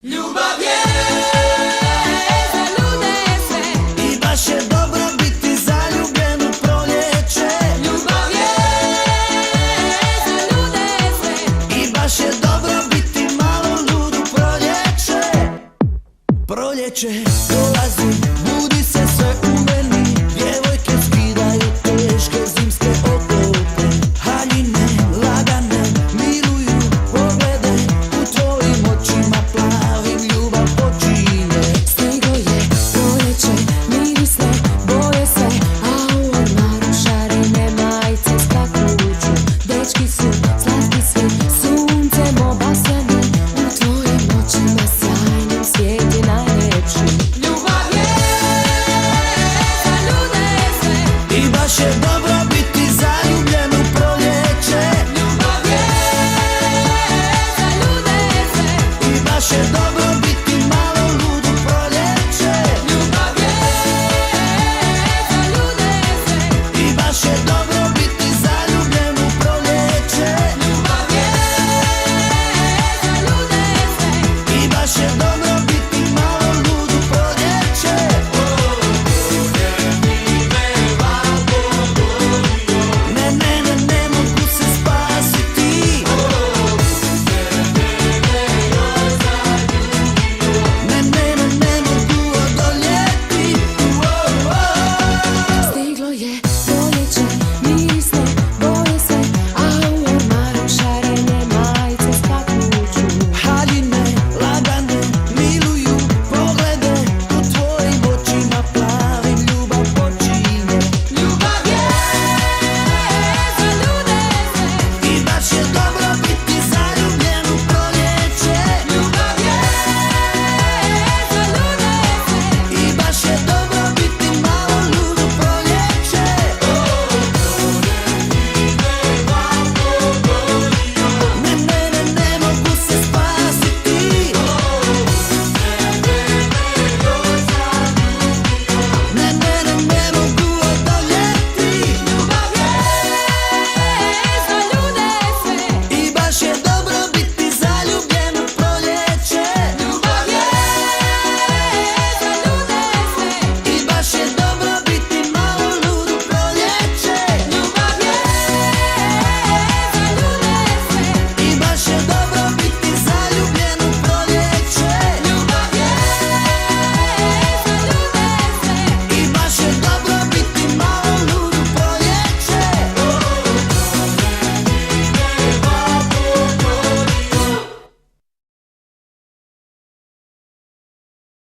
Ljubav je za ljude sve. I baš je dobro biti zaljubljen u proljeće. Ljubav je za ljude sve. I baš je dobro biti malo lud u proljeće. Proljeće dolazi, budi se sve u meni. Djevojke skidaju teške zimske okope. Haljine lagane miluju poglede. U tvojim očima plavim ljubav počinje. Stiglo je proljeće, mirisne boje se, a u ormaru šarene majice skakuću. Dečki su slatki svi, suncem obasjani. U tvojim očima sjajnim svijet je najljepši. Ljubav je za ljude sve. I baš je dobro biti zaljubljen u proljeće. Ljubav je za ljude sve. I baš je dobro